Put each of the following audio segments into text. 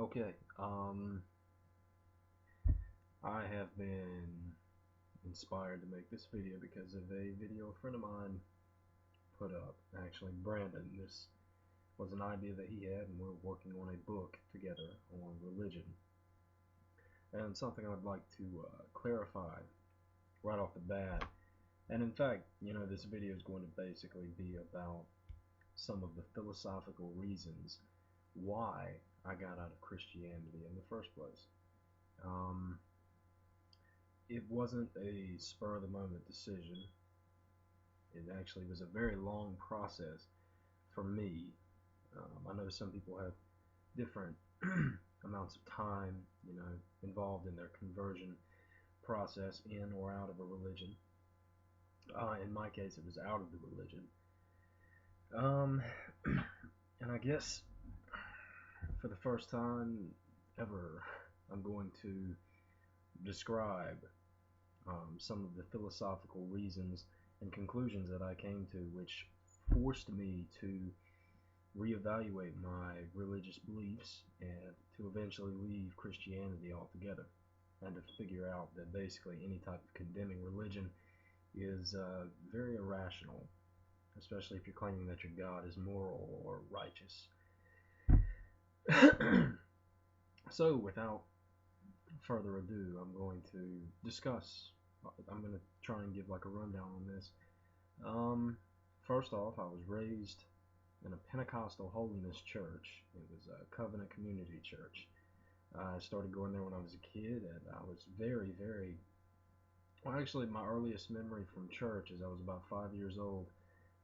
Okay, I have been inspired to make this video because of a video a friend of mine put up. Actually, Brandon. This was an idea that he had, and we're working on a book together on religion. And something I would like to clarify right off the bat. And in fact, this video is going to basically be about some of the philosophical reasons why I got out of Christianity in the first place. It wasn't a spur of the moment decision. It actually was a very long process for me. I know some people have different amounts of time, involved in their conversion process in or out of a religion. In my case, it was out of the religion. And I guess for the first time ever, I'm going to describe some of the philosophical reasons and conclusions that I came to, which forced me to reevaluate my religious beliefs and to eventually leave Christianity altogether, and to figure out that basically any type of condemning religion is very irrational, especially if you're claiming that your God is moral or righteous. So without further ado, I'm going to try and give like a rundown on this. First off, I was raised in a Pentecostal holiness church. It was a Covenant Community Church. I started going there when I was a kid, and I was very, very, well, actually my earliest memory from church is I was about 5 years old,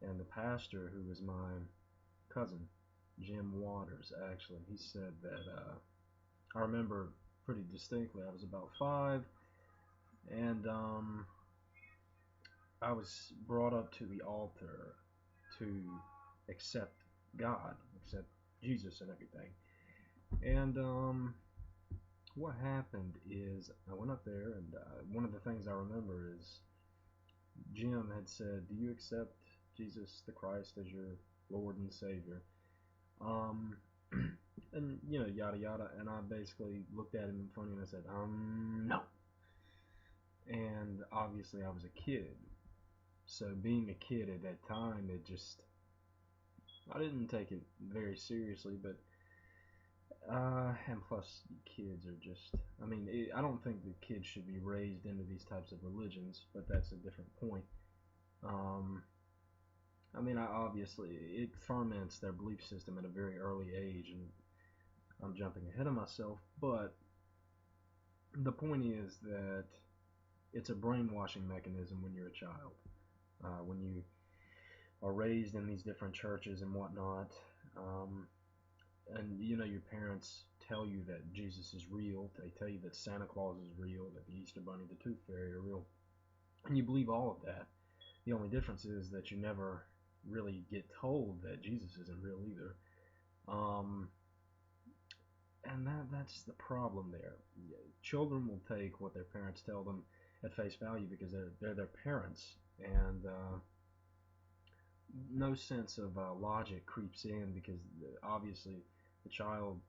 and the pastor, who was my cousin, Jim Waters, actually, he said that, I remember pretty distinctly, I was about 5, and I was brought up to the altar to accept God, accept Jesus and everything. And what happened is I went up there, and one of the things I remember is Jim had said, "Do you accept Jesus the Christ as your Lord and Savior?" And yada yada. And I basically looked at him funny and I said, no. And obviously I was a kid, so being a kid at that time, I didn't take it very seriously. But and plus kids are just, I don't think that kids should be raised into these types of religions, but that's a different point. Obviously it ferments their belief system at a very early age, and I'm jumping ahead of myself, but the point is that it's a brainwashing mechanism when you're a child. When you are raised in these different churches and whatnot, and your parents tell you that Jesus is real, they tell you that Santa Claus is real, that the Easter Bunny, the Tooth Fairy are real, and you believe all of that. The only difference is that you never really get told that Jesus isn't real either. And that's the problem there. Children will take what their parents tell them at face value because they're their parents, and no sense of logic creeps in, because obviously the child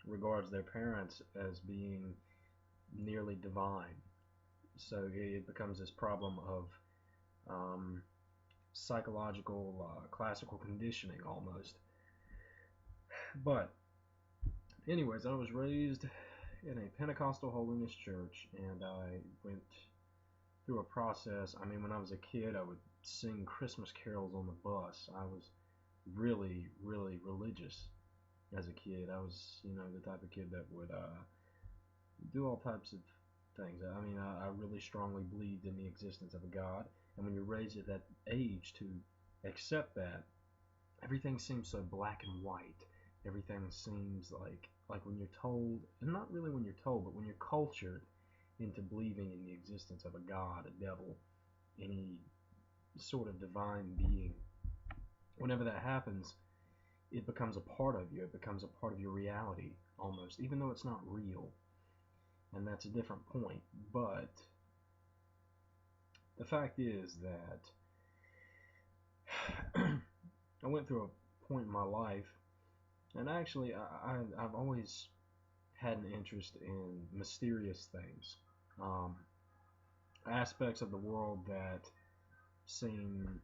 regards their parents as being nearly divine. So it becomes this problem of psychological classical conditioning almost. But anyways, I was raised in a Pentecostal holiness church, and I went through a process. When I was a kid, I would sing Christmas carols on the bus. I was really, really religious as a kid. I was, the type of kid that would do all types of things. I really strongly believed in the existence of a God, and when you're raised at that age to accept that, everything seems so black and white. Everything seems like when you're told, and not really when you're told, but when you're cultured into believing in the existence of a God, a devil, any sort of divine being, whenever that happens, it becomes a part of you. It becomes a part of your reality almost, even though it's not real. And that's a different point. But the fact is that I went through a point in my life, and actually I've always had an interest in mysterious things, um, aspects of the world that seem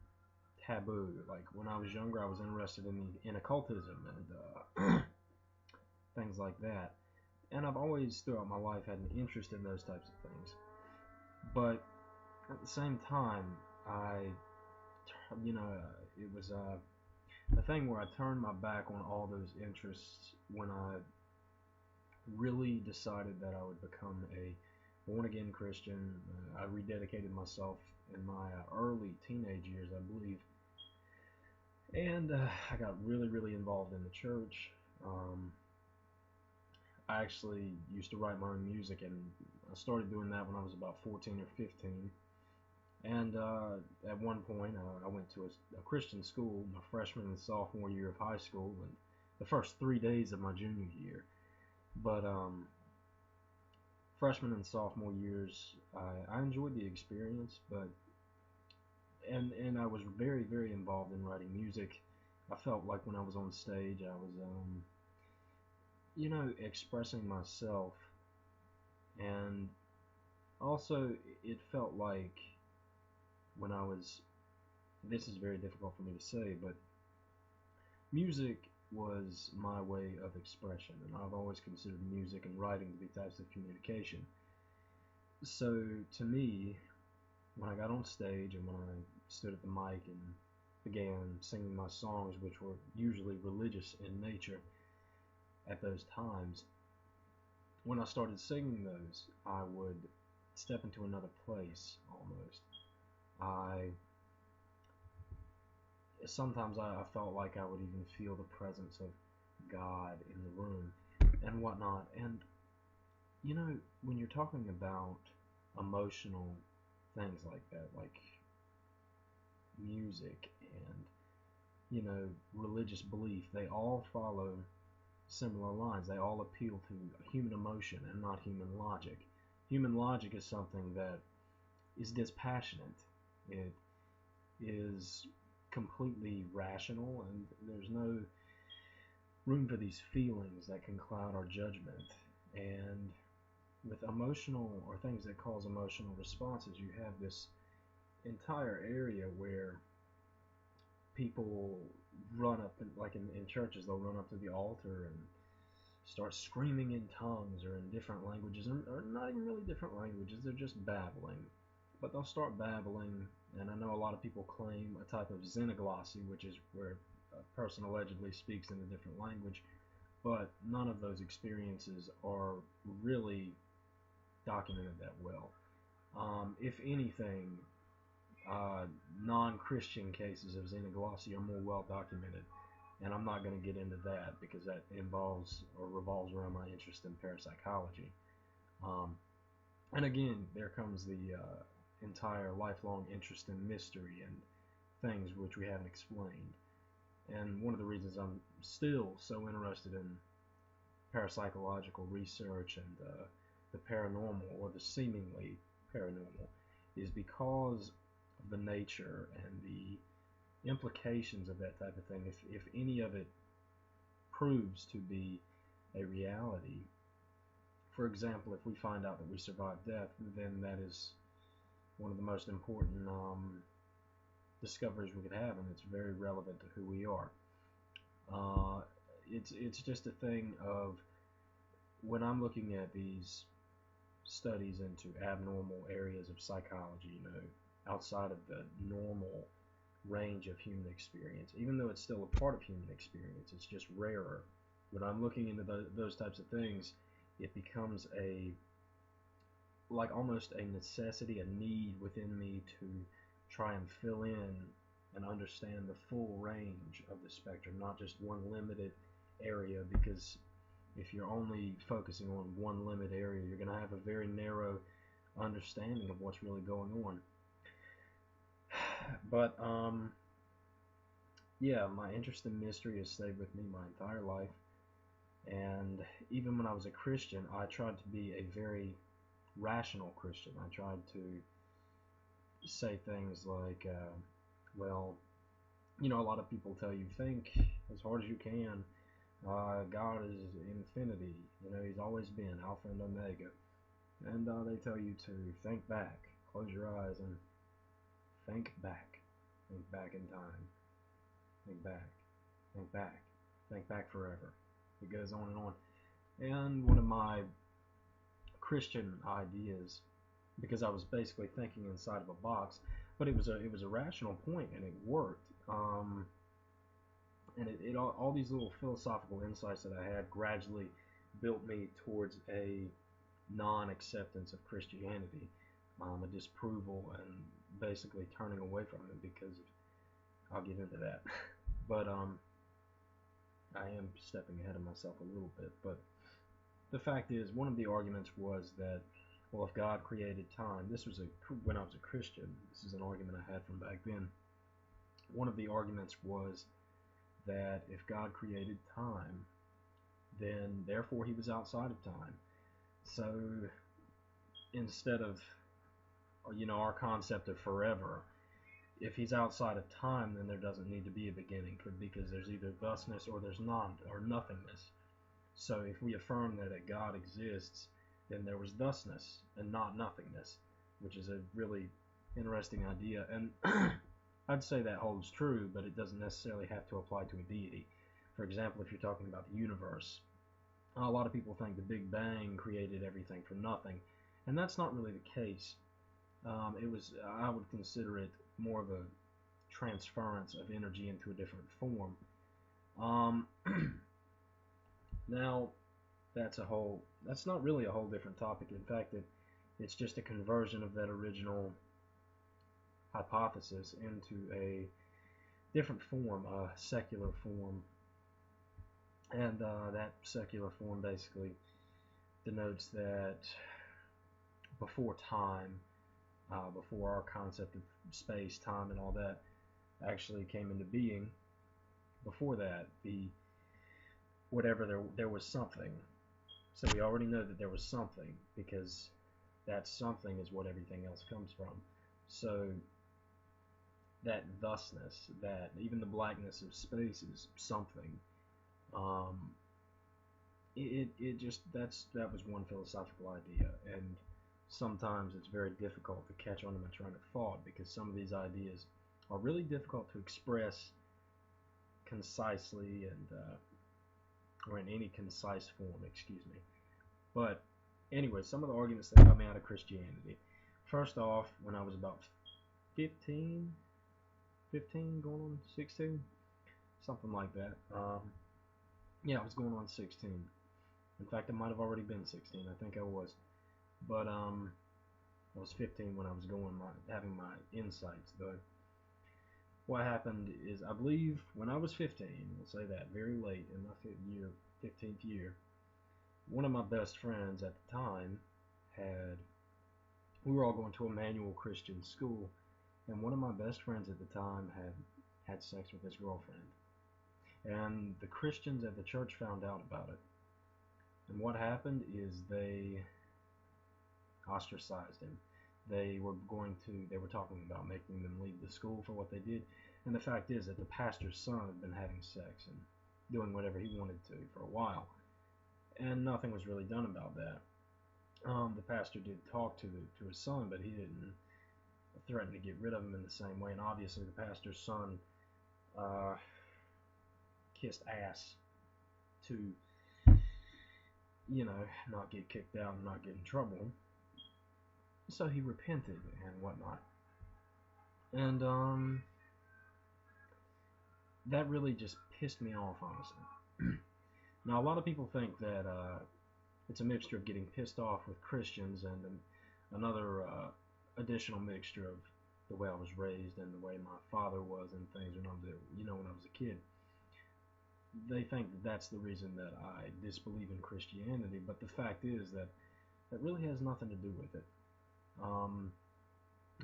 taboo. Like when I was younger, I was interested in occultism and things like that. And I've always, throughout my life, had an interest in those types of things. But at the same time, it was a thing where I turned my back on all those interests when I really decided that I would become a born-again Christian. I rededicated myself in my early teenage years, I believe, and I got really, really involved in the church. I actually used to write my own music, and I started doing that when I was about 14 or 15. And at one point, I went to a Christian school my freshman and sophomore year of high school, and the first 3 days of my junior year. But freshman and sophomore years, I enjoyed the experience, but and I was very, very involved in writing music. I felt like when I was on stage, I was expressing myself, and also it felt like when I was, this is very difficult for me to say, but music was my way of expression, and I've always considered music and writing to be types of communication. So to me, when I got on stage and when I stood at the mic and began singing my songs, which were usually religious in nature at those times, when I started singing those, I would step into another place almost. I Sometimes I felt like I would even feel the presence of God in the room and whatnot. And when you're talking about emotional things like that, like music and religious belief, they all follow similar lines. They all appeal to human emotion and not human logic. Human logic is something that is dispassionate. It is completely rational, and there's no room for these feelings that can cloud our judgment. And with emotional, or things that cause emotional responses, you have this entire area where people run up, like in churches, they'll run up to the altar and start screaming in tongues or in different languages, or not even really different languages, they're just babbling. But they'll start babbling, and I know a lot of people claim a type of xenoglossy, which is where a person allegedly speaks in a different language, but none of those experiences are really documented that well. If anything, non-Christian cases of xenoglossy are more well documented, and I'm not going to get into that because that involves or revolves around my interest in parapsychology. And again, there comes the entire lifelong interest in mystery and things which we haven't explained. And one of the reasons I'm still so interested in parapsychological research and the paranormal, or the seemingly paranormal, is because of the nature and the implications of that type of thing. If any of it proves to be a reality, for example, if we find out that we survived death, then that is one of the most important discoveries we could have, and it's very relevant to who we are. It's just a thing of, when I'm looking at these studies into abnormal areas of psychology, outside of the normal range of human experience, even though it's still a part of human experience, it's just rarer. When I'm looking into those types of things, it becomes like almost a necessity, a need within me to try and fill in and understand the full range of the spectrum, not just one limited area, because if you're only focusing on one limited area, you're going to have a very narrow understanding of what's really going on. But yeah, my interest in mystery has stayed with me my entire life, and even when I was a Christian, I tried to be a very rational Christian. I tried to say things like, well, a lot of people tell you, think as hard as you can, God is infinity. You know, He's always been Alpha and Omega. And they tell you to think back, close your eyes, and think back. Think back in time. Think back. Think back. Think back forever. It goes on and on. And one of my Christian ideas, because I was basically thinking inside of a box, but it was a rational point, and it worked. And all these little philosophical insights that I had gradually built me towards a non-acceptance of Christianity, a disapproval, and basically turning away from it, because I'll get into that. But I am stepping ahead of myself a little bit. But the fact is, one of the arguments was that, well, if God created time, this was when I was a Christian. This is an argument I had from back then. One of the arguments was that if God created time, then therefore He was outside of time. So instead of, you know, our concept of forever, if He's outside of time, then there doesn't need to be a beginning, because there's either thusness or there's or nothingness. So if we affirm that a God exists, then there was thusness and not nothingness, which is a really interesting idea. And I'd say that holds true, but it doesn't necessarily have to apply to a deity. For example, if you're talking about the universe, a lot of people think the Big Bang created everything from nothing, and that's not really the case. I would consider it more of a transference of energy into a different form. Now, that's not really a whole different topic. In fact, it's just a conversion of that original hypothesis into a different form, a secular form. And that secular form basically denotes that before time, before our concept of space, time, and all that actually came into being, before that, there was something. So we already know that there was something, because that something is what everything else comes from. So that thusness, that even the blackness of space is something. That was one philosophical idea, and sometimes it's very difficult to catch on to my train of thought, because some of these ideas are really difficult to express concisely, and or in any concise form, excuse me. But anyway, some of the arguments that got me out of Christianity. First off, when I was about 15 going on 16, something like that. Yeah, I was going on 16. In fact, I might have already been 16. I think I was. But I was 15 when I was having my insights, though. What happened is, I believe when I was 15, we'll say that, very late in my 15th year, one of my best friends at the time we were all going to a manual Christian school, and one of my best friends at the time had sex with his girlfriend. And the Christians at the church found out about it. And what happened is they ostracized him. They were talking about making them leave the school for what they did. And the fact is that the pastor's son had been having sex and doing whatever he wanted to for a while. And nothing was really done about that. The pastor did talk to his son, but he didn't threaten to get rid of him in the same way. And obviously the pastor's son kissed ass to, you know, not get kicked out and not get in trouble. So he repented and whatnot. And that really just pissed me off, honestly. Now, a lot of people think that it's a mixture of getting pissed off with Christians and another additional mixture of the way I was raised and the way my father was and things when I was a kid. They think that that's the reason that I disbelieve in Christianity, but the fact is that really has nothing to do with it.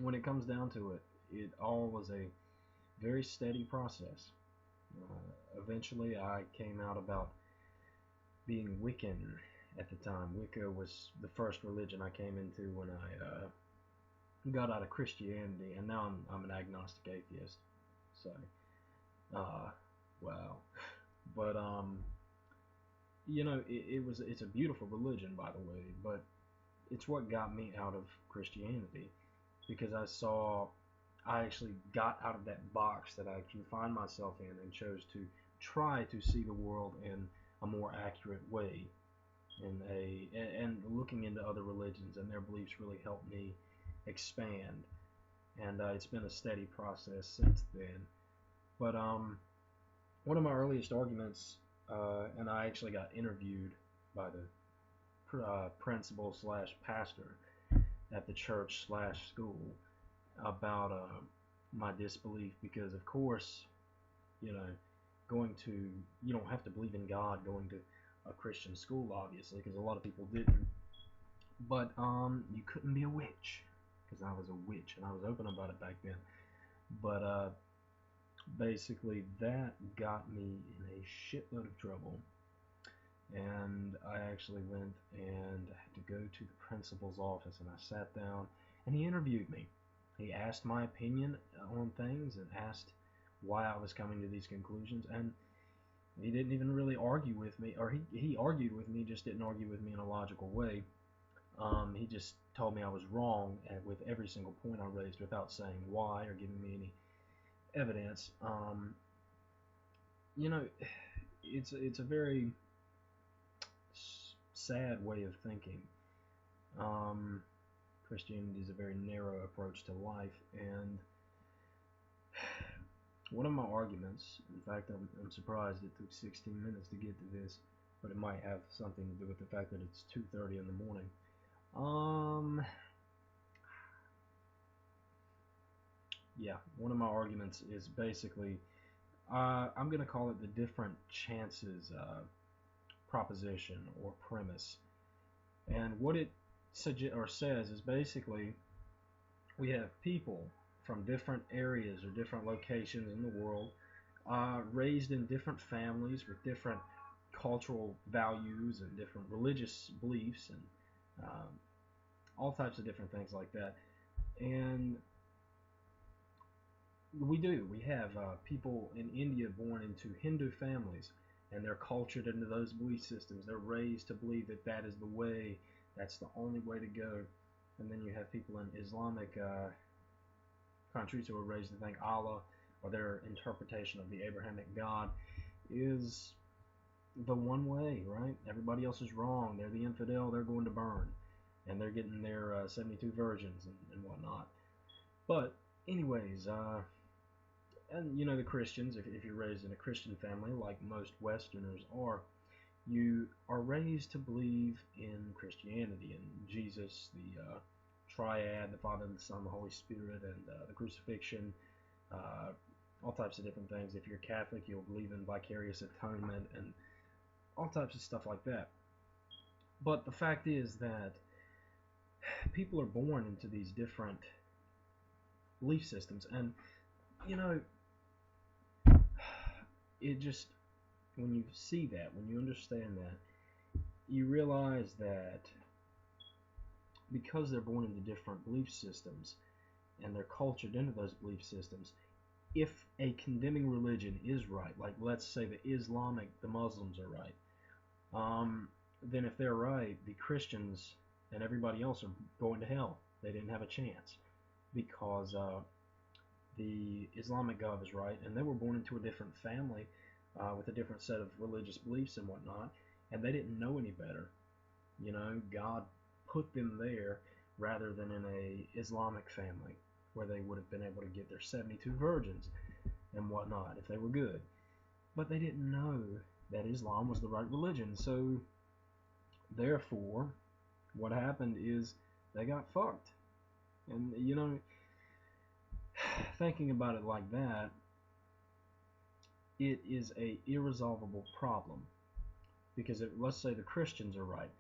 When it comes down to it, it all was a very steady process. Eventually, I came out about being Wiccan at the time. Wicca was the first religion I came into when I got out of Christianity, and now I'm an Agnostic-Atheist. So, wow. But it's a beautiful religion, by the way, but it's what got me out of Christianity, because I actually got out of that box that I confined myself in and chose to try to see the world in a more accurate way, and looking into other religions and their beliefs really helped me expand, and it's been a steady process since then. But one of my earliest arguments, and I actually got interviewed by the principal slash pastor at the church slash school about my disbelief, because of course, you know, you don't have to believe in God going to a Christian school, obviously, because a lot of people didn't. But you couldn't be a witch, because I was a witch, and I was open about it back then. But basically, that got me in a shitload of trouble, and I actually went and had to go to the principal's office, and I sat down, and he interviewed me. He asked my opinion on things and asked why I was coming to these conclusions, and he didn't even really argue with me, or he argued with me, just didn't argue with me in a logical way. He just told me I was wrong with every single point I raised without saying why or giving me any evidence. You know, it's a very sad way of thinking. Christianity is a very narrow approach to life, and one of my arguments, in fact, I'm surprised it took 16 minutes to get to this, but it might have something to do with the fact that it's 2:30 in the morning. Yeah, one of my arguments is basically, I'm going to call it the different chances proposition or premise. And what it says is basically, we have people from different areas or different locations in the world, raised in different families with different cultural values and different religious beliefs and all types of different things like that. And we have people in India born into Hindu families, and they're cultured into those belief systems. They're raised to believe that that is the way, that's the only way to go. And then you have people in Islamic countries who are raised to think Allah, or their interpretation of the Abrahamic God, is the one way, right? Everybody else is wrong. They're the infidel. They're going to burn, and they're getting their 72 virgins and whatnot. But anyways, and the Christians, if you're raised in a Christian family, like most Westerners are, you are raised to believe in Christianity and Jesus, the triad, the Father, the Son, the Holy Spirit, and the crucifixion, all types of different things. If you're Catholic, you'll believe in vicarious atonement and all types of stuff like that. But the fact is that people are born into these different belief systems, and it just, when you see that, when you understand that, you realize that because they're born into different belief systems and they're cultured into those belief systems, if a condemning religion is right, like let's say the Muslims are right, then if they're right, the Christians and everybody else are going to hell. They didn't have a chance because the Islamic God is right, and they were born into a different family with a different set of religious beliefs and whatnot, and they didn't know any better. God put them there rather than in a Islamic family where they would have been able to get their 72 virgins and whatnot if they were good. But they didn't know that Islam was the right religion, so therefore what happened is they got fucked. And thinking about it like that, it is a irresolvable problem, because let's say the Christians are right.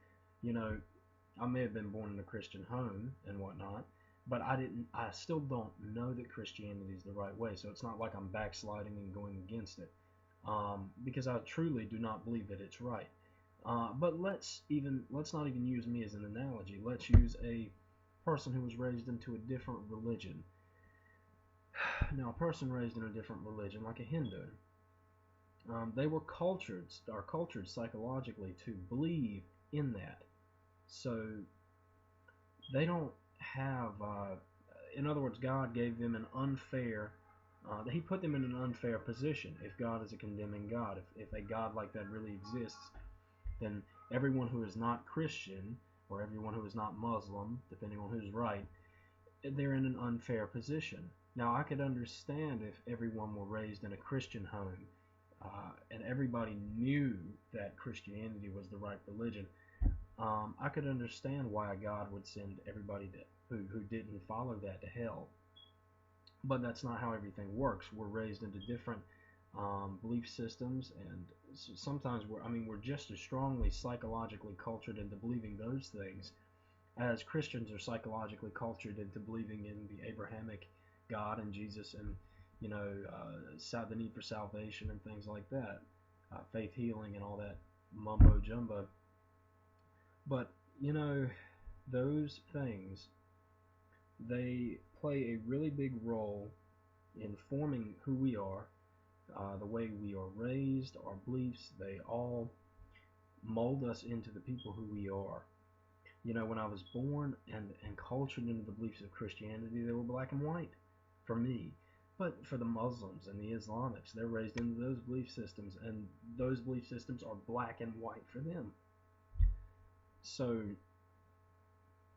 I may have been born in a Christian home and whatnot, but I still don't know that Christianity is the right way. So it's not like I'm backsliding and going against it, because I truly do not believe that it's right. But let's not even use me as an analogy. Let's use a person who was raised into a different religion. Now, a person raised in a different religion, like a Hindu, they were cultured psychologically to believe in that. So they don't have, in other words, God gave them an unfair, he put them in an unfair position. If God is a condemning God, if a God like that really exists, then everyone who is not Christian, or everyone who is not Muslim, depending on who's right, they're in an unfair position. Now, I could understand if everyone were raised in a Christian home, and everybody knew that Christianity was the right religion. I could understand why God would send everybody who didn't follow that to hell. But that's not how everything works. We're raised into different belief systems, and sometimes we're just as strongly psychologically cultured into believing those things as Christians are psychologically cultured into believing in the Abrahamic God and Jesus, and the need for salvation and things like that, faith healing and all that mumbo jumbo. But those things, they play a really big role in forming who we are, the way we are raised, our beliefs. They all mold us into the people who we are. When I was born and cultured into the beliefs of Christianity, they were black and white for me. But for the Muslims and the Islamics, they're raised into those belief systems, and those belief systems are black and white for them. So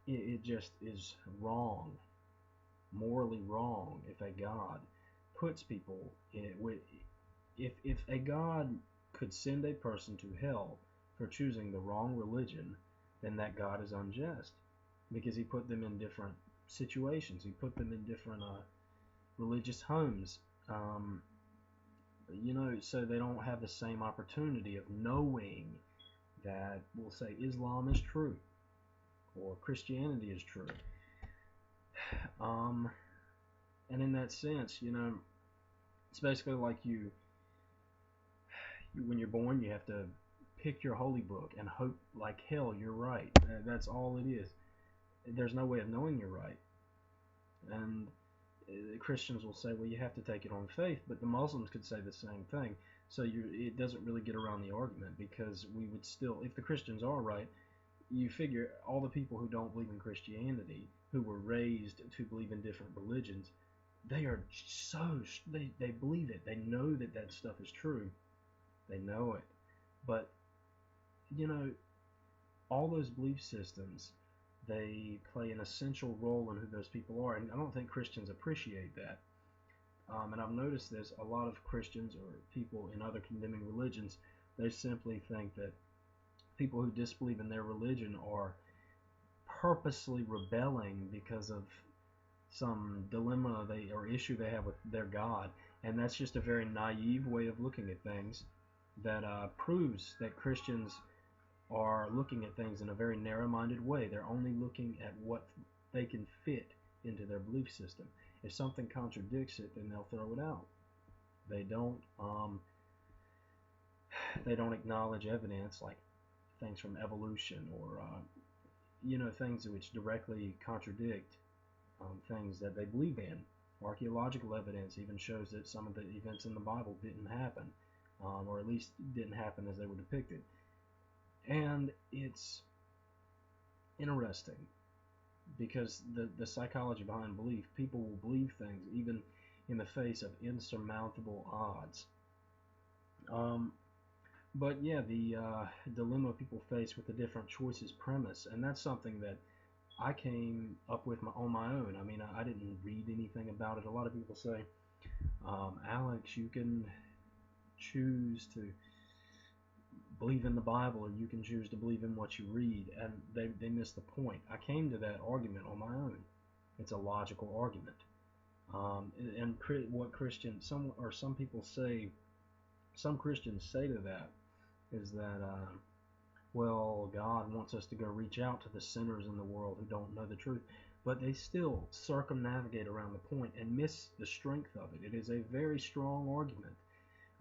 it just is wrong, morally wrong, if a God puts people in it. If a God could send a person to hell for choosing the wrong religion, then that God is unjust, because he put them in different situations. He put them in different religious homes, so they don't have the same opportunity of knowing that, we'll say, Islam is true or Christianity is true. And in that sense, it's basically like when you're born, you have to pick your holy book and hope like hell you're right. That's all it is. There's no way of knowing you're right. And Christians will say, well, you have to take it on faith, but the Muslims could say the same thing. So it doesn't really get around the argument, because we would still, if the Christians are right, you figure all the people who don't believe in Christianity, who were raised to believe in different religions, they believe it. They know that stuff is true. They know it. But all those belief systems, they play an essential role in who those people are, and I don't think Christians appreciate that. And I've noticed this, a lot of Christians or people in other condemning religions, they simply think that people who disbelieve in their religion are purposely rebelling because of some dilemma or issue they have with their God. And that's just a very naive way of looking at things that proves that Christians are looking at things in a very narrow-minded way. They're only looking at what they can fit into their belief system. If something contradicts it, then they'll throw it out. They don't acknowledge evidence like things from evolution or things which directly contradict things that they believe in. Archaeological evidence even shows that some of the events in the Bible didn't happen, or at least didn't happen as they were depicted. And it's interesting, because the psychology behind belief, people will believe things even in the face of insurmountable odds. But yeah, the dilemma people face with the different choices premise, and that's something that I came up with on my own. I mean, I didn't read anything about it. A lot of people say, Alex, you can choose to believe in the Bible, or you can choose to believe in what you read, and they miss the point. I came to that argument on my own. It's a logical argument. And what some people say, some Christians say to that, is that, well, God wants us to go reach out to the sinners in the world who don't know the truth. But they still circumnavigate around the point and miss the strength of it. It is a very strong argument.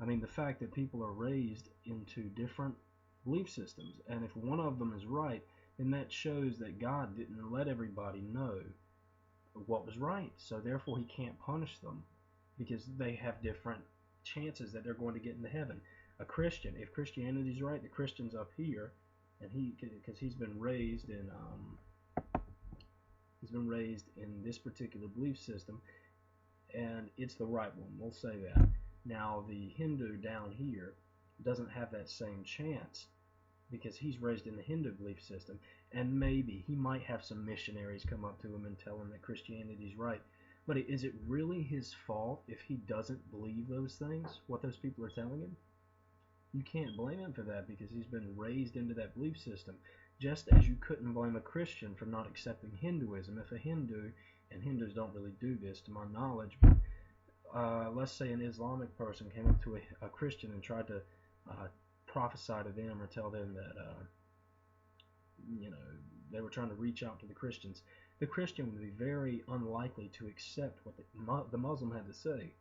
I mean, the fact that people are raised into different belief systems, and if one of them is right, then that shows that God didn't let everybody know what was right. So therefore he can't punish them, because they have different chances that they're going to get into heaven. a Christian, if Christianity's right, the Christian's up here, and because he's been raised in this particular belief system, and it's the right one. We'll say that. Now the Hindu down here doesn't have that same chance because he's raised in the Hindu belief system, and maybe he might have some missionaries come up to him and tell him that Christianity's right. But is it really his fault if he doesn't believe those things, what those people are telling him? You can't blame him for that because he's been raised into that belief system. Just as you couldn't blame a Christian for not accepting Hinduism. If a Hindu, and Hindus don't really do this to my knowledge, but let's say an Islamic person came up to a Christian and tried to prophesy to them or tell them that they were trying to reach out to the Christians, the Christian would be very unlikely to accept what the Muslim had to say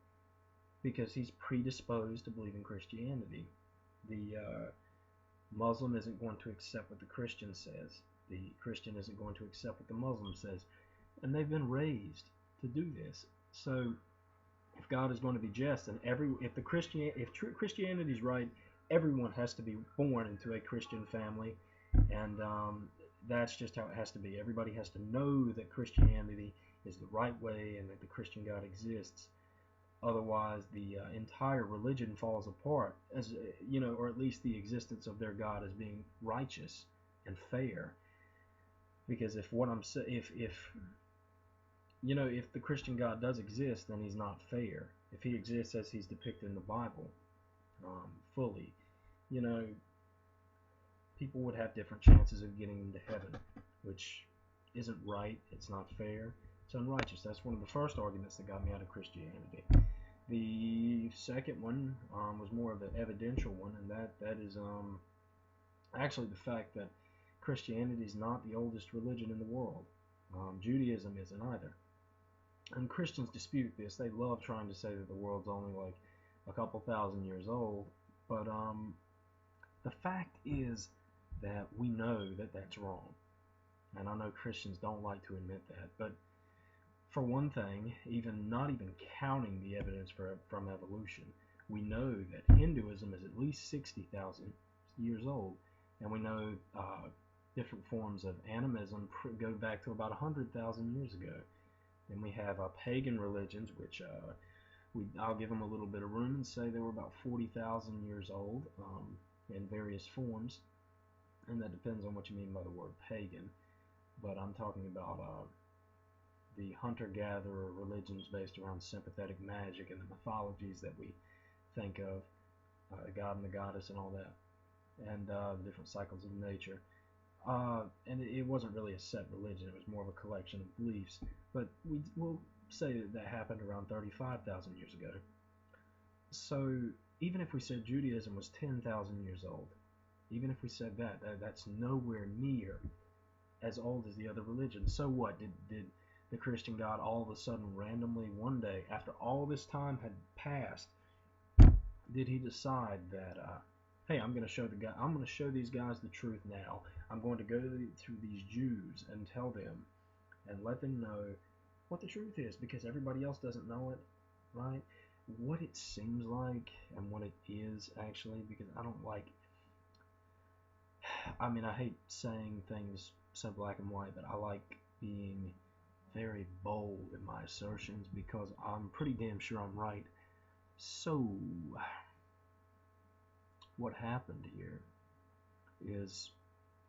because he's predisposed to believe in Christianity. The Muslim isn't going to accept what the Christian says. The Christian isn't going to accept what the Muslim says. And they've been raised to do this. So if God is going to be just, and if Christianity is right, everyone has to be born into a Christian family, and that's just how it has to be. Everybody has to know that Christianity is the right way and that the Christian God exists. Otherwise, the entire religion falls apart, as or at least the existence of their God as being righteous and fair. Because if the Christian God does exist, then he's not fair. If he exists as he's depicted in the Bible, fully, people would have different chances of getting into heaven, which isn't right. It's not fair. It's unrighteous. That's one of the first arguments that got me out of Christianity. The second one was more of an evidential one, and that is actually the fact that Christianity is not the oldest religion in the world. Judaism isn't either. And Christians dispute this. They love trying to say that the world's only like a couple thousand years old, but the fact is that we know that that's wrong. And I know Christians don't like to admit that, but for one thing, not even counting the evidence from evolution, we know that Hinduism is at least 60,000 years old, and we know different forms of animism go back to about 100,000 years ago. Then we have pagan religions, which I'll give them a little bit of room and say they were about 40,000 years old in various forms, and that depends on what you mean by the word pagan. But I'm talking about the hunter-gatherer religions based around sympathetic magic and the mythologies that we think of, the god and the goddess and all that, and the different cycles of nature. And it wasn't really a set religion. It was more of a collection of beliefs. But we'll say that happened around 35,000 years ago. So even if we said Judaism was 10,000 years old, even if we said that's nowhere near as old as the other religions. So what? Did the Christian God all of a sudden randomly one day, after all this time had passed, did he decide that, hey, I'm going to show these guys the truth now. I'm going to go to these Jews and tell them and let them know what the truth is, because everybody else doesn't know it, right? What it seems like and what it is actually, because I hate saying things so black and white, but I like being very bold in my assertions because I'm pretty damn sure I'm right. So what happened here is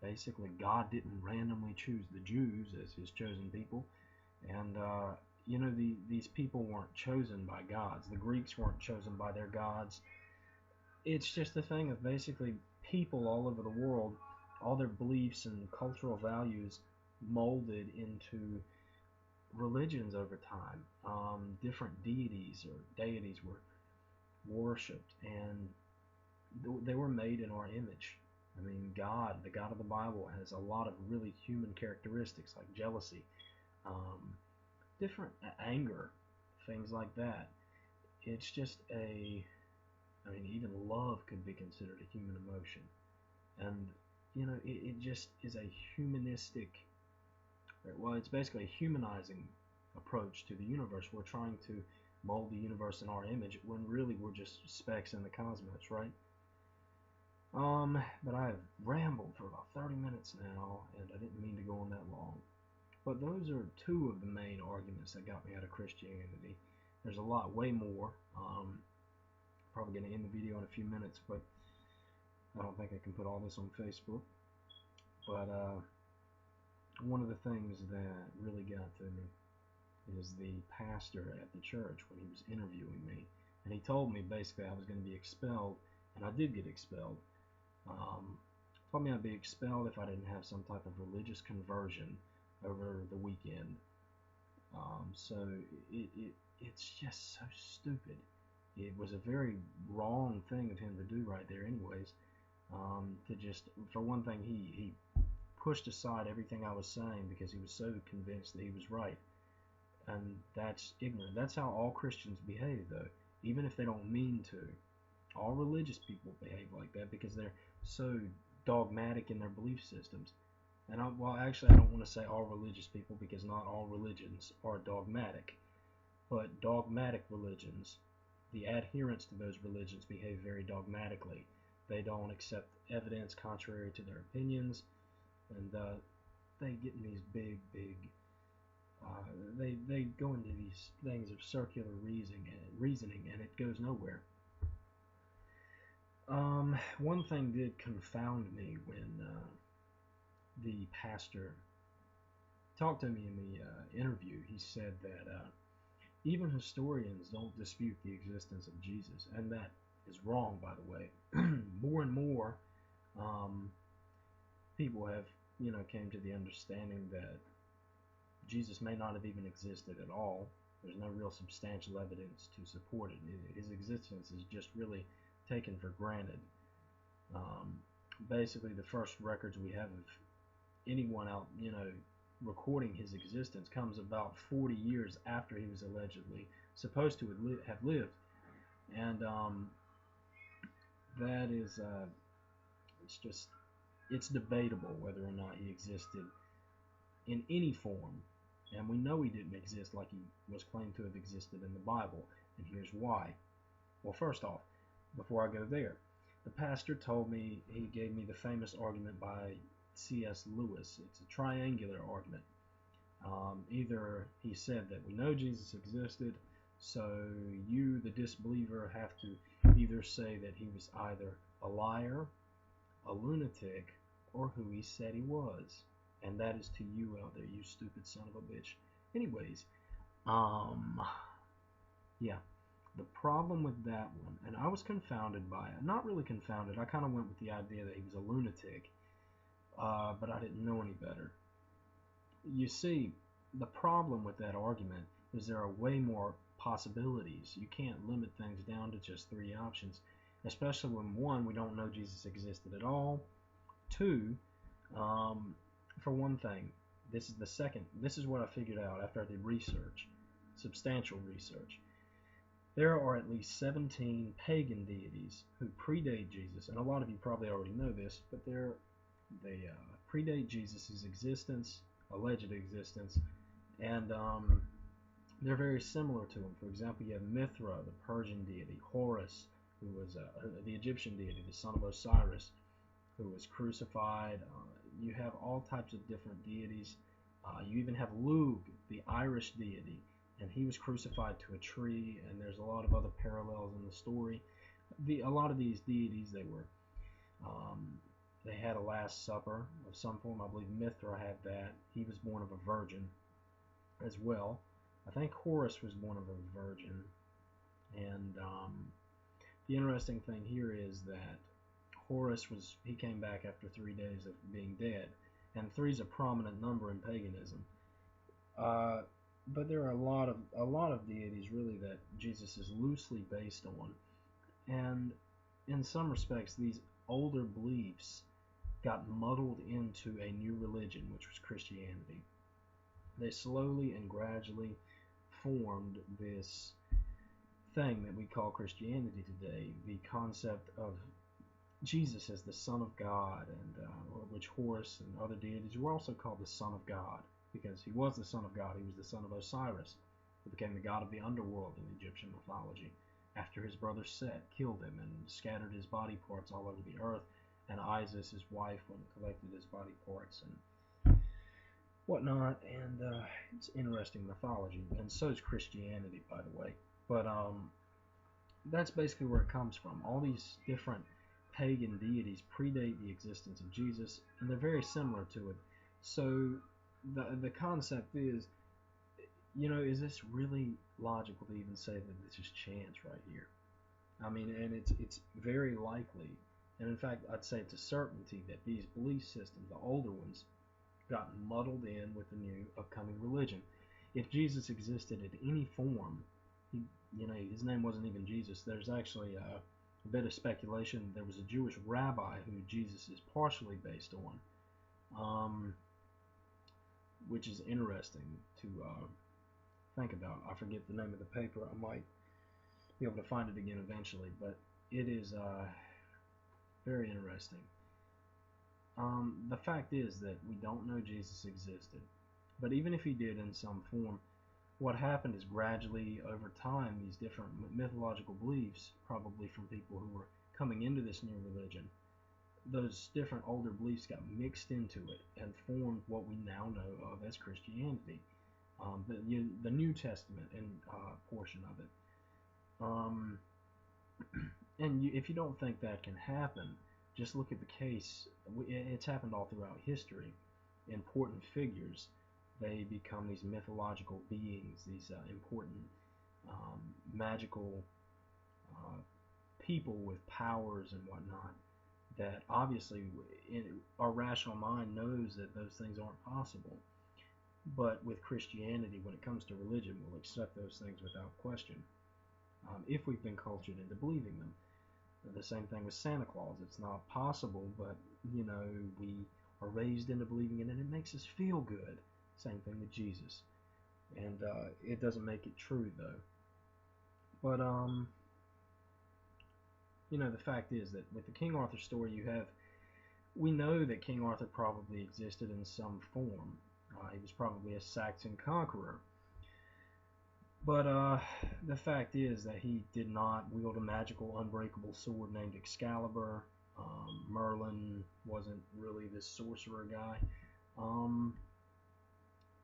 basically God didn't randomly choose the Jews as his chosen people, and these people weren't chosen by gods. The Greeks weren't chosen by their gods. It's just a thing of basically people all over the world, all their beliefs and cultural values molded into religions over time. Different deities or deities were worshipped, and they were made in our image. I mean, God, the God of the Bible, has a lot of really human characteristics like jealousy, different anger, things like that. It's just even love could be considered a human emotion. And, it just is a humanistic, well, it's basically a humanizing approach to the universe. We're trying to mold the universe in our image when really we're just specks in the cosmos, right? But I have rambled for about 30 minutes now, and I didn't mean to go on that long. But those are two of the main arguments that got me out of Christianity. There's a lot, way more. Probably going to end the video in a few minutes, but I don't think I can put all this on Facebook. But one of the things that really got to me is the pastor at the church when he was interviewing me. And he told me basically I was going to be expelled, and I did get expelled. Told me I'd be expelled if I didn't have some type of religious conversion over the weekend. So it's just so stupid. It was a very wrong thing of him to do right there anyways. To just, for one thing, he pushed aside everything I was saying because he was so convinced that he was right. And that's ignorant. That's how all Christians behave, though, even if they don't mean to. All religious people behave like that because they're so dogmatic in their belief systems. And well, actually, I don't want to say all religious people because not all religions are dogmatic. But dogmatic religions, the adherents to those religions behave very dogmatically. They don't accept evidence contrary to their opinions, and they get in these big, they go into these things of circular reasoning, and it goes nowhere. One thing did confound me when the pastor talked to me in the interview. He said that even historians don't dispute the existence of Jesus, and that is wrong, by the way. More and more people have, came to the understanding that Jesus may not have even existed at all. There's no real substantial evidence to support it. His existence is just really taken for granted. Basically, the first records we have of anyone out, recording his existence comes about 40 years after he was allegedly supposed to have lived. And that is, it's debatable whether or not he existed in any form. And we know he didn't exist like he was claimed to have existed in the Bible. And here's why. Well, first off, before I go there, the pastor told me, he gave me the famous argument by C.S. Lewis. It's a triangular argument. Either he said that we know Jesus existed, so you, the disbeliever, have to either say that he was either a liar, a lunatic, or who he said he was. And that is to you out there, you stupid son of a bitch. Anyways, yeah. The problem with that one, and I was confounded by it. Not really confounded. I kind of went with the idea that he was a lunatic, but I didn't know any better. You see, the problem with that argument is there are way more possibilities. You can't limit things down to just 3 options, especially when 1, we don't know Jesus existed at all. 2, for one thing, this is what I figured out after I did research, substantial research. There are at least 17 pagan deities who predate Jesus, and a lot of you probably already know this, but they predate Jesus' existence, alleged existence, and they're very similar to him. For example, you have Mithra, the Persian deity, Horus, who was the Egyptian deity, the son of Osiris, who was crucified. You have all types of different deities. You even have Lugh, the Irish deity, and he was crucified to a tree, and there's a lot of other parallels in the story. A lot of these deities, they had a Last Supper of some form. I believe Mithra had that. He was born of a virgin as well. I think Horus was born of a virgin. And the interesting thing here is that Horus he came back after 3 days of being dead. And 3 is a prominent number in paganism. But there are a lot of deities really that Jesus is loosely based on, and in some respects these older beliefs got muddled into a new religion, which was Christianity. They slowly and gradually formed this thing that we call Christianity today, the concept of Jesus as the Son of God, and which Horus and other deities were also called the Son of God. Because he was the son of God. He was the son of Osiris, who became the god of the underworld in Egyptian mythology, after his brother Set killed him and scattered his body parts all over the earth. and Isis, his wife, went and collected his body parts and whatnot. And it's interesting mythology, and so is Christianity, by the way. But that's basically where it comes from. All these different pagan deities predate the existence of Jesus, and they're very similar to it. So the concept is, is this really logical to even say that this is chance right here? I mean, and it's very likely, and in fact, I'd say it's a certainty that these belief systems, the older ones, got muddled in with the new upcoming religion. If Jesus existed in any form, his name wasn't even Jesus. There's actually a bit of speculation. There was a Jewish rabbi who Jesus is partially based on, which is interesting to think about. I forget the name of the paper. I might be able to find it again eventually, but it is very interesting. The fact is that we don't know Jesus existed, but even if he did in some form, what happened is gradually over time these different mythological beliefs, probably from people who were coming into this new religion, those different older beliefs got mixed into it and formed what we now know of as Christianity, the New Testament and portion of it. And if you don't think that can happen, just look at the case. It's happened all throughout history. Important figures, they become these mythological beings, these important magical people with powers and whatnot, that obviously our rational mind knows that those things aren't possible. But with Christianity, when it comes to religion, we'll accept those things without question, if we've been cultured into believing them. The same thing with Santa Claus. It's not possible, but we are raised into believing it, and it makes us feel good. Same thing with Jesus, and it doesn't make it true though. But the fact is that with the King Arthur story, we know that King Arthur probably existed in some form. He was probably a Saxon conqueror. But the fact is that he did not wield a magical, unbreakable sword named Excalibur. Merlin wasn't really this sorcerer guy.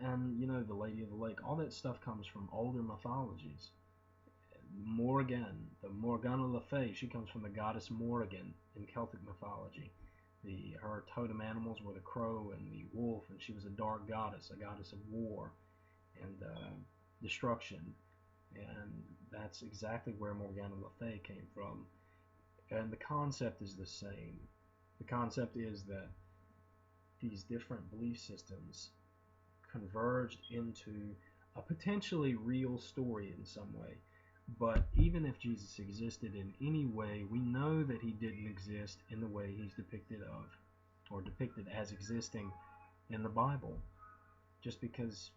And, the Lady of the Lake, all that stuff comes from older mythologies. Morgan, the Morgana Le Fay, she comes from the goddess Morgan in Celtic mythology. Her totem animals were the crow and the wolf, and she was a dark goddess, a goddess of war and destruction. And that's exactly where Morgana Le Fay came from. And the concept is the same. The concept is that these different belief systems converged into a potentially real story in some way. But even if Jesus existed in any way, we know that he didn't exist in the way he's depicted as existing in the Bible, just because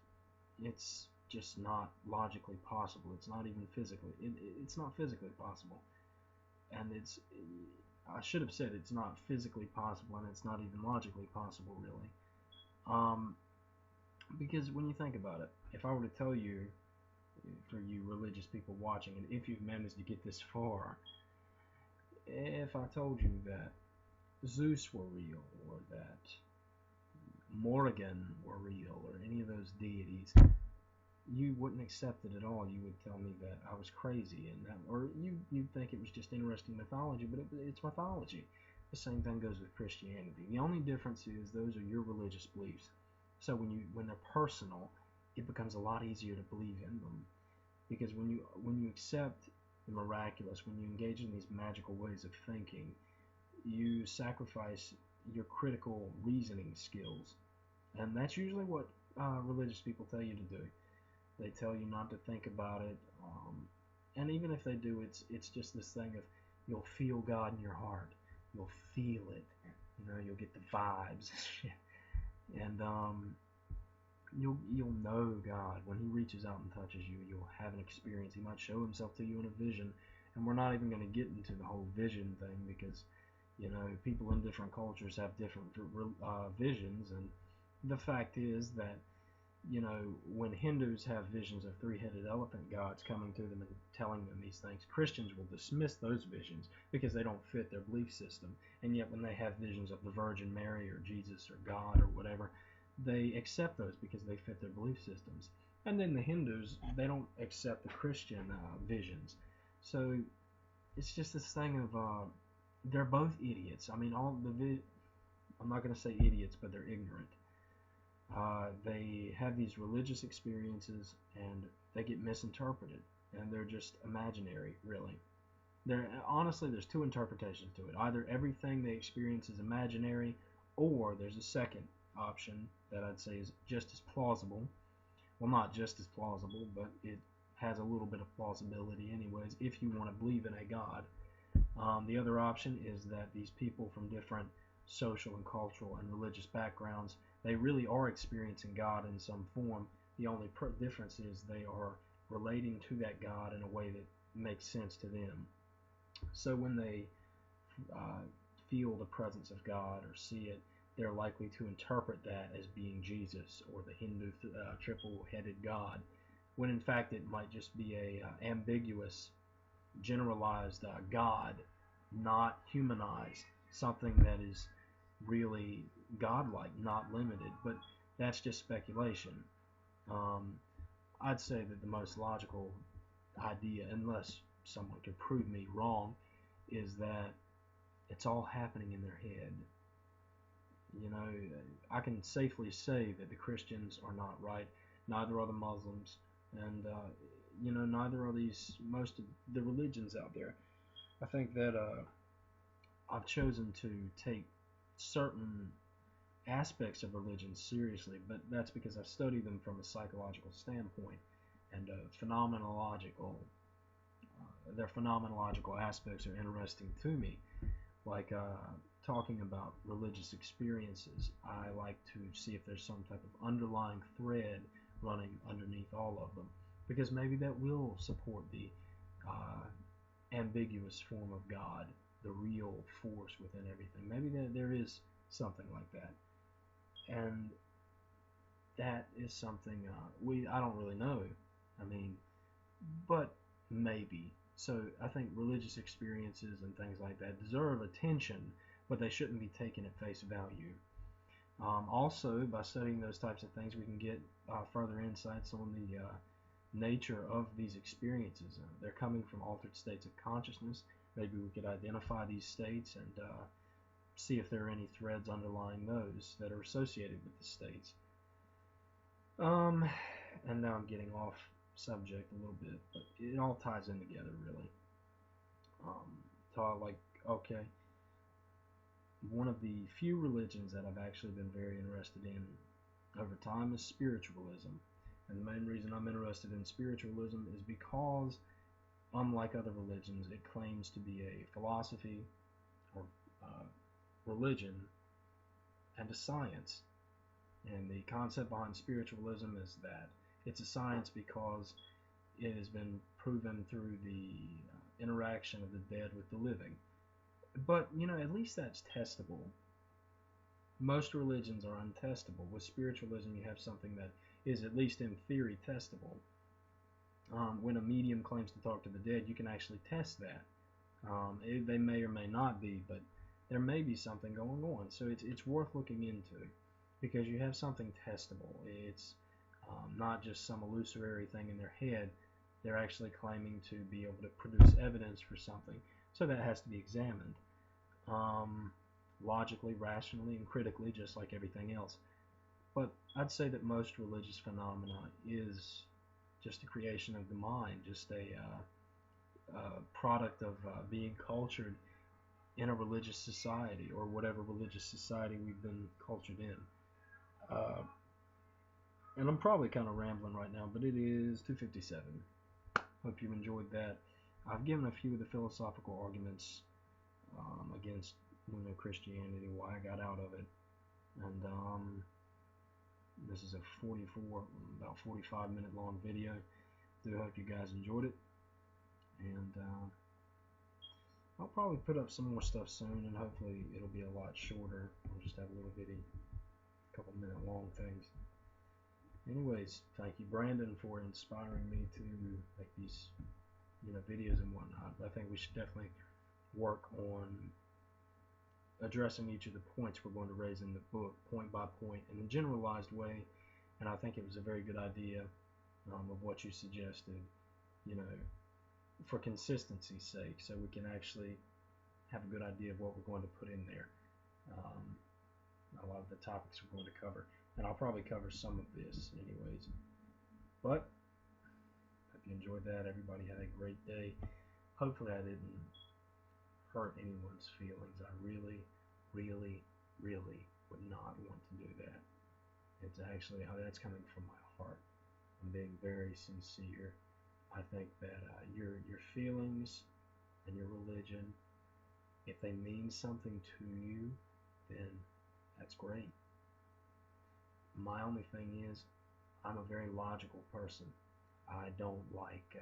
it's just not logically possible. It's not even physically. It's not physically possible. And I should have said it's not physically possible, and it's not even logically possible, really. Because when you think about it, if I were to tell you, for you religious people watching, and if you've managed to get this far, if I told you that Zeus were real, or that Morgan were real, or any of those deities, you wouldn't accept it at all. You would tell me that I was crazy, or you'd think it was just interesting mythology, but it's mythology. The same thing goes with Christianity. The only difference is those are your religious beliefs. So when they're personal, it becomes a lot easier to believe in them, because when you accept the miraculous, when you engage in these magical ways of thinking, you sacrifice your critical reasoning skills, and that's usually what religious people tell you to do. They tell you not to think about it, and even if they do, it's just this thing of you'll feel God in your heart, you'll feel it, you'll get the vibes, and you'll know God when he reaches out and touches you. You'll have an experience. He might show himself to you in a vision, and we're not even going to get into the whole vision thing, because people in different cultures have different visions, and the fact is that you know, when Hindus have visions of three-headed elephant gods coming to them and telling them these things, Christians will dismiss those visions because they don't fit their belief system. And yet when they have visions of the Virgin Mary or Jesus or God or whatever, they accept those because they fit their belief systems. And then the Hindus, they don't accept the Christian visions. So it's just this thing of they're both idiots. I mean, I'm not going to say idiots, but they're ignorant. They have these religious experiences and they get misinterpreted, and they're just imaginary, really. Honestly, there's two interpretations to it. Either everything they experience is imaginary, or there's a second option that I'd say is just as plausible. Well, not just as plausible, but it has a little bit of plausibility anyways, if you want to believe in a God. The other option is that these people from different social and cultural and religious backgrounds, they really are experiencing God in some form. The only difference is they are relating to that God in a way that makes sense to them. So when they feel the presence of God or see it, they're likely to interpret that as being Jesus or the Hindu triple-headed God, when in fact it might just be a ambiguous, generalized God, not humanized, something that is really godlike, not limited. But that's just speculation. I'd say that the most logical idea, unless someone could prove me wrong, is that it's all happening in their head. You know, I can safely say that the Christians are not right, neither are the Muslims, and you know, neither are most of the religions out there. I think that I've chosen to take certain aspects of religion seriously, but that's because I've studied them from a psychological standpoint and phenomenological. Their phenomenological aspects are interesting to me. Like talking about religious experiences, I like to see if there's some type of underlying thread running underneath all of them, because maybe that will support the ambiguous form of God, the real force within everything. Maybe there is something like that, and that is something I don't really know. I mean, but maybe. So I think religious experiences and things like that deserve attention, but they shouldn't be taken at face value. Also, by studying those types of things, we can get further insights on the nature of these experiences. They're coming from altered states of consciousness. Maybe we could identify these states and see if there are any threads underlying those that are associated with the states. And now I'm getting off subject a little bit, but it all ties in together, really. Okay, one of the few religions that I've actually been very interested in over time is spiritualism. And the main reason I'm interested in spiritualism is because, unlike other religions, it claims to be a philosophy or religion and a science. And the concept behind spiritualism is that it's a science because it has been proven through the interaction of the dead with the living. But, you know, at least that's testable. Most religions are untestable. With spiritualism, you have something that is, at least in theory, testable. When a medium claims to talk to the dead, you can actually test that. They may or may not be, but there may be something going on. So it's worth looking into, because you have something testable. It's not just some illusory thing in their head. They're actually claiming to be able to produce evidence for something. So that has to be examined logically, rationally, and critically, just like everything else. But I'd say that most religious phenomena is just a creation of the mind, just a product of being cultured in a religious society, or whatever religious society we've been cultured in. And I'm probably kind of rambling right now, but it is 2:57. Hope you enjoyed that. I've given a few of the philosophical arguments against Christianity, why I got out of it, and this is a about 45-minute long video. Do hope you guys enjoyed it, and I'll probably put up some more stuff soon, and hopefully it'll be a lot shorter. I'll just have a little bitty, couple-minute long things. anyways, thank you, Brandon, for inspiring me to make these, videos and whatnot. I think we should definitely work on addressing each of the points we're going to raise in the book, point by point, in a generalized way. And I think it was a very good idea of what you suggested, you know, for consistency's sake, so we can actually have a good idea of what we're going to put in there. A lot of the topics we're going to cover, and I'll probably cover some of this anyways. But hope you enjoyed that. Everybody had a great day. Hopefully I didn't hurt anyone's feelings. I really, really, really would not want to do that. It's actually, that's coming from my heart. I'm being very sincere. I think that your feelings and your religion, if they mean something to you, then that's great. My only thing is, I'm a very logical person. I don't like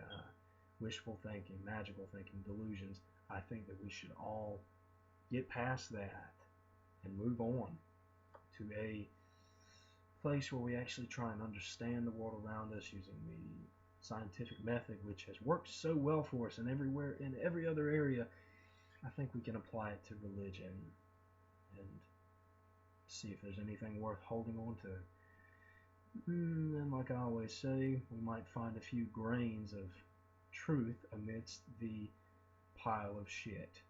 wishful thinking, magical thinking, delusions. I think that we should all get past that and move on to a place where we actually try and understand the world around us using the scientific method, which has worked so well for us, and everywhere in every other area. I think we can apply it to religion and see if there's anything worth holding on to. And like I always say, we might find a few grains of truth amidst the pile of shit.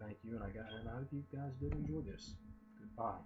Thank you, and I hope you guys did enjoy this. Goodbye.